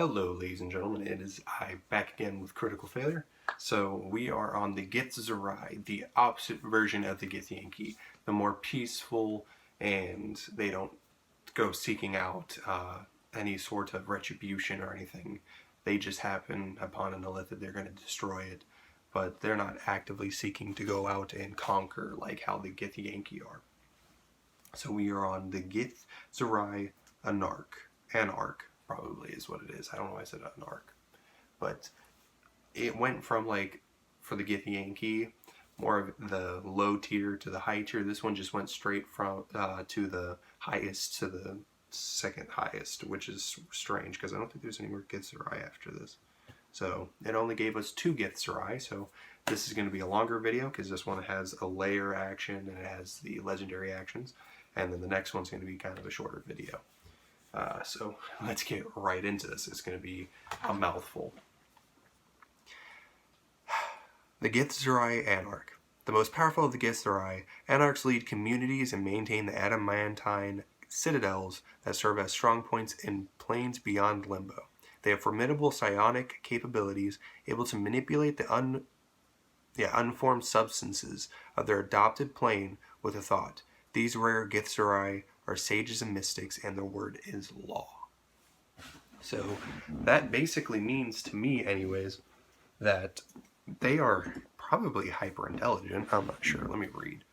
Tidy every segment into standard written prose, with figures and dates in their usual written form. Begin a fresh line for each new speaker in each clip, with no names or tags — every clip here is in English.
Hello ladies and gentlemen, it is I back again with Critical Failure. So we are on the GithZerai, the opposite version of the Githyanki, the more peaceful, and they don't go seeking out any sort of retribution or anything. They just happen upon an illithid, they're going to destroy it, but they're not actively seeking to go out and conquer like how the Githyanki are. So we are on the GithZerai Anarch probably is what it is. I don't know why I said Anarch. But it went from, like, for the Githyanki, more of the low tier to the high tier. This one just went straight from to the highest to the second highest, which is strange because I don't think there's any more GithZerai after this. So it only gave us 2 GithZerai, so this is going to be a longer video because this one has a layer action and it has the legendary actions, and then the next one's going to be kind of a shorter video. So let's get right into this. It's going to be a mouthful. The GithZerai Anarch. The most powerful of the GithZerai, Anarchs lead communities and maintain the adamantine citadels that serve as strong points in planes beyond Limbo. They have formidable psionic capabilities, able to manipulate the unformed substances of their adopted plane with a thought. These rare GithZerai are sages and mystics, and their word is law. So that basically means, to me anyways, that they are probably hyper intelligent. I'm not sure. Let me read.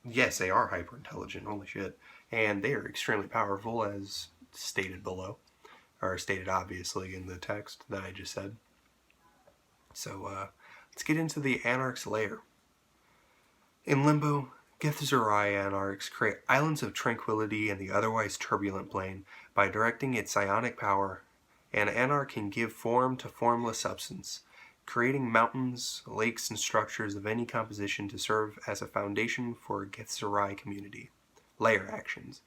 Yes, they are hyper intelligent. Holy shit. And they are extremely powerful, as stated below, or stated obviously in the text that I just said. So let's get into the Anarch's lair. In Limbo, GithZerai Anarchs create islands of tranquility in the otherwise turbulent plane. By directing its psionic power, an Anarch can give form to formless substance, creating mountains, lakes, and structures of any composition to serve as a foundation for a GithZerai community. Layer actions.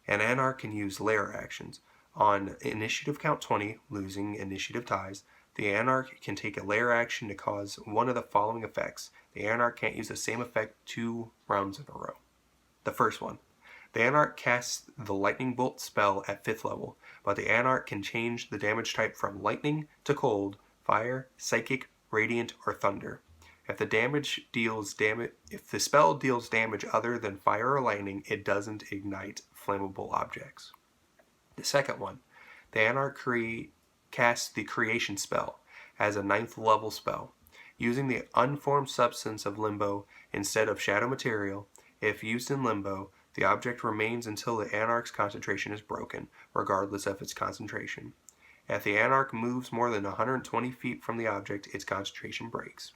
An Anarch can use layer actions. On initiative count 20, losing initiative ties, the Anarch can take a layer action to cause one of the following effects. The Anarch can't use the same effect 2 rounds in a row. The first one. The Anarch casts the Lightning Bolt spell at 5th level, but the Anarch can change the damage type from Lightning to Cold, Fire, Psychic, Radiant, or Thunder. If the spell deals damage other than Fire or Lightning, it doesn't ignite flammable objects. The second one. The Anarch casts the Creation spell as a 9th level spell. Using the unformed substance of Limbo instead of shadow material, if used in Limbo, the object remains until the Anarch's concentration is broken, regardless of its concentration. If the Anarch moves more than 120 feet from the object, its concentration breaks.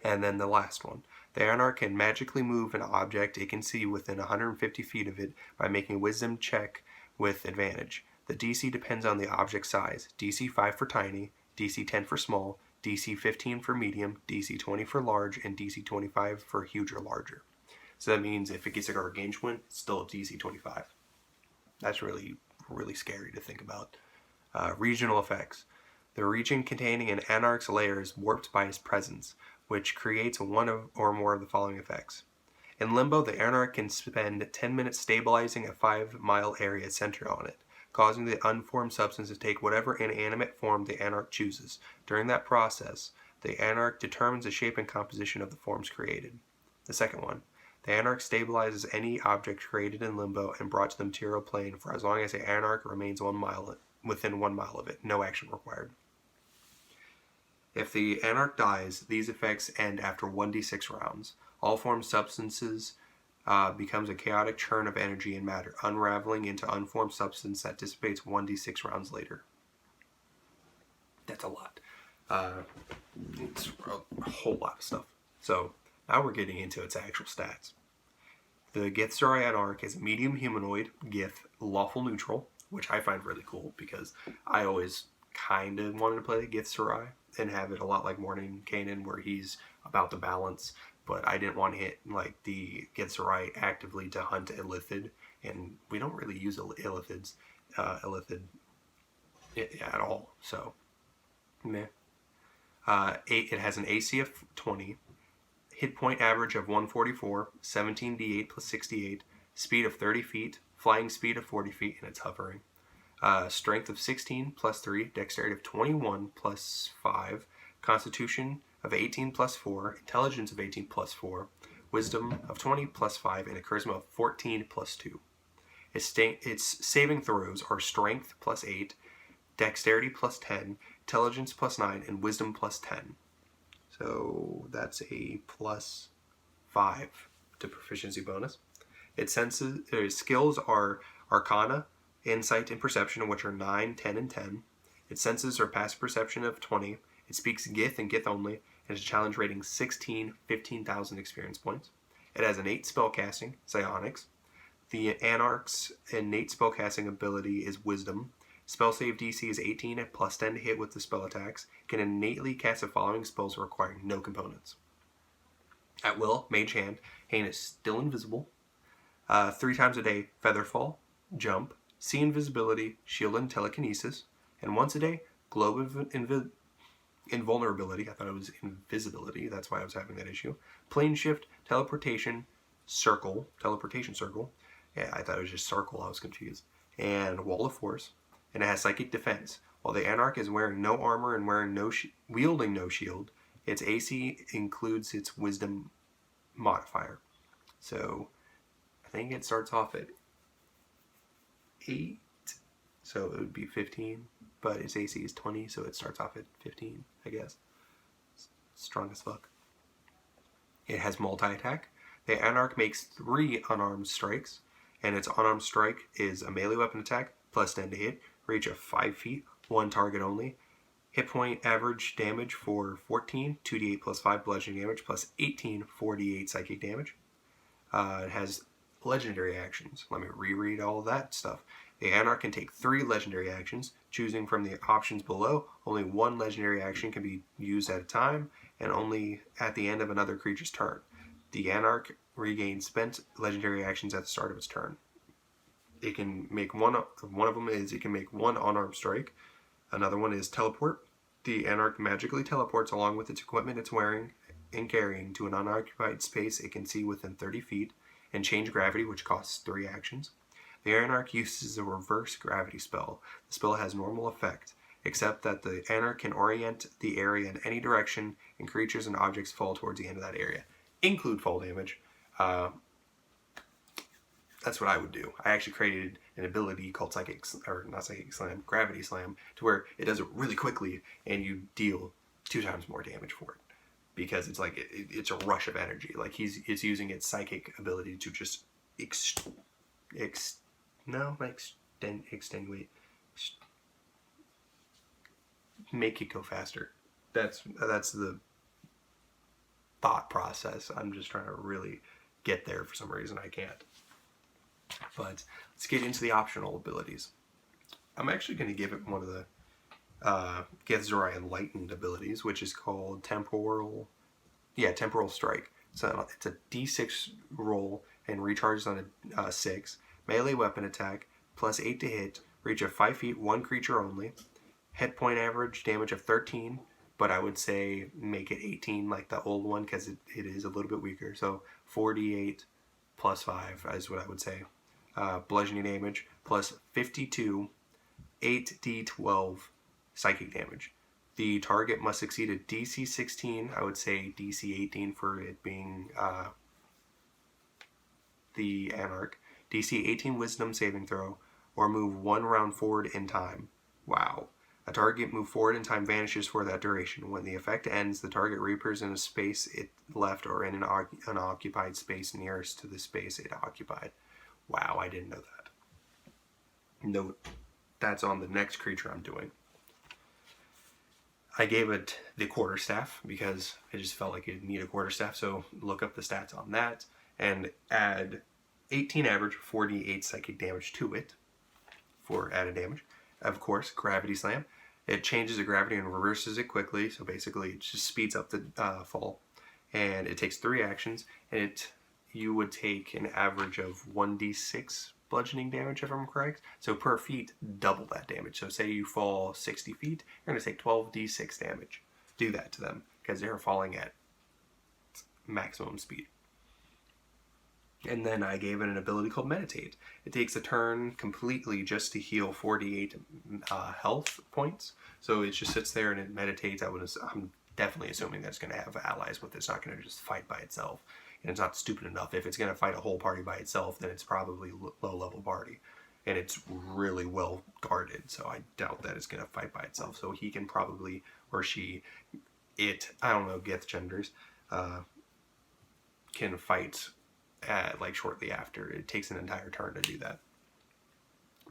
And then the last one. The Anarch can magically move an object it can see within 150 feet of it by making a wisdom check with advantage. The DC depends on the object size. DC 5 for tiny, DC 10 for small, DC 15 for medium, DC 20 for large, and DC 25 for huge or larger. So that means if it gets a gargantuan, it's still a DC 25. That's really, really scary to think about. Regional effects. The region containing an Anarch's lair is warped by his presence, which creates one or more of the following effects. In Limbo, the Anarch can spend 10 minutes stabilizing a 5-mile area centered on it, causing the unformed substance to take whatever inanimate form the Anarch chooses. During that process, the Anarch determines the shape and composition of the forms created. The second one. The Anarch stabilizes any object created in Limbo and brought to the material plane for as long as the Anarch remains within 1 mile of it. No action required. If the Anarch dies, these effects end after 1d6 rounds. All formed substances becomes a chaotic churn of energy and matter, unraveling into unformed substance that dissipates 1d6 rounds later. That's a lot. It's a whole lot of stuff. So now we're getting into its actual stats. The GithZerai Anarch is a medium humanoid, Gith, lawful neutral, which I find really cool because I always kind of wanted to play the GithZerai and have it a lot like Mordenkainen, where he's about the balance, but I didn't want to hit like the GithZerai actively to hunt illithid, and we don't really use illithid at all, so meh. It has an AC of 20, hit point average of 144, 17d8 plus 68, speed of 30 feet, flying speed of 40 feet, and it's hovering. Strength of 16 plus 3, Dexterity of 21 plus 5, Constitution of 18 plus 4, Intelligence of 18 plus 4, Wisdom of 20 plus 5, and a Charisma of 14 plus 2. Its saving throws are Strength plus 8, Dexterity plus 10, Intelligence plus 9, and Wisdom plus 10. So that's a plus 5 to proficiency bonus. Its skills are Arcana, Insight, and Perception, which are 9, 10, and 10. Its senses are Passive Perception of 20. It speaks Gith and Gith only, and its challenge rating 16, 15,000 experience points. It has innate spellcasting, Psionics. The Anarch's innate spellcasting ability is Wisdom. Spell save DC is 18 at plus 10 to hit with the spell attacks. Can innately cast the following spells requiring no components. At will, Mage Hand. Hand is still invisible. 3 times a day, Featherfall, Jump, See Invisibility, Shield and Telekinesis. And once a day, Globe of Invulnerability. I thought it was Invisibility. That's why I was having that issue. Plane Shift, Teleportation Circle. Yeah, I thought it was just Circle. I was confused. And Wall of Force. And it has Psychic Defense. While the Anarch is wearing no armor and wielding no shield, its AC includes its Wisdom modifier. So I think it starts off at 8, so it would be 15, but its AC is 20, so it starts off at 15, I guess. Strong as fuck. It has multi-attack. The Anarch makes 3 unarmed strikes, and its unarmed strike is a melee weapon attack, plus 10 to hit, reach of 5 feet, 1 target only. Hit point average damage for 14, 2d8 plus 5 bludgeoning damage, plus 18, 4d8 psychic damage. It has legendary actions. Let me reread all of that stuff. The Anarch can take 3 legendary actions. Choosing from the options below, only 1 legendary action can be used at a time, and only at the end of another creature's turn. The Anarch regains spent legendary actions at the start of its turn. It can make one of them is it can make 1 unarmed strike. Another one is teleport. The Anarch magically teleports along with its equipment it's wearing and carrying to an unoccupied space it can see within 30 feet, and change gravity, which costs 3 actions. The Anarch uses a reverse gravity spell. The spell has normal effect, except that the Anarch can orient the area in any direction, and creatures and objects fall towards the end of that area. Include fall damage. That's what I would do. I actually created an ability called Gravity Slam, to where it does it really quickly, and you deal 2 times more damage for it. Because it's like, it's a rush of energy. Like, it's using its psychic ability to just extenuate, make it go faster. That's the thought process. I'm just trying to really get there. For some reason I can't. But let's get into the optional abilities. I'm actually going to give it one of the GithZerai Enlightened abilities, which is called Temporal Strike. So it's a D6 roll and recharges on a 6. Melee weapon attack, plus 8 to hit, reach of 5 feet, 1 creature only. Hit point average damage of 13, but I would say make it 18 like the old one, because it is a little bit weaker. So 4d8 plus 5 is what I would say. Bludgeoning damage, plus 52, 8d12 psychic damage. The target must succeed a DC 16, I would say DC 18 for it being the Anarch. DC 18 Wisdom saving throw, or move 1 round forward in time. Wow. A target move forward in time vanishes for that duration. When the effect ends, the target reappears in a space it left or in an unoccupied space nearest to the space it occupied. Wow, I didn't know that. Note, that's on the next creature I'm doing. I gave it the quarterstaff because I just felt like it needed a quarterstaff, so look up the stats on that and add 18 average 4d8 psychic damage to it for added damage. Of course, Gravity Slam. It changes the gravity and reverses it quickly, so basically it just speeds up the fall. And it takes 3 actions, and you would take an average of 1d6 bludgeoning damage, if I'm correct. So per feet, double that damage. So say you fall 60 feet, you're going to take 12d6 damage. Do that to them, because they're falling at maximum speed. And then I gave it an ability called Meditate. It takes a turn completely just to heal 48 health points. So it just sits there and it meditates. I'm definitely assuming that it's going to have allies with it. It's not going to just fight by itself. And it's not stupid enough. If it's going to fight a whole party by itself, then it's probably low-level party. And it's really well guarded, so I doubt that it's going to fight by itself. So he can probably, or she, it, I don't know, Gith genders, can fight like shortly after. It takes an entire turn to do that.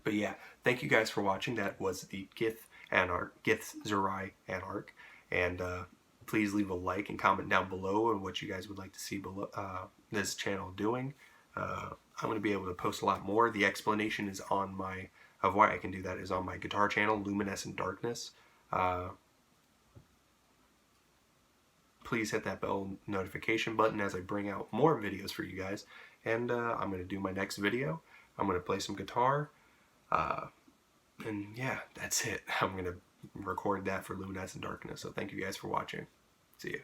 But yeah, thank you guys for watching. That was the GithZerai Anarch. And please leave a like and comment down below on what you guys would like to see below this channel doing. I'm going to be able to post a lot more. The explanation is on my, of why I can do that, is on my guitar channel, Luminescent Darkness. Please hit that bell notification button as I bring out more videos for you guys. And I'm going to do my next video. I'm going to play some guitar. And yeah, that's it. I'm going to record that for Luminescent Darkness. So thank you guys for watching. See ya.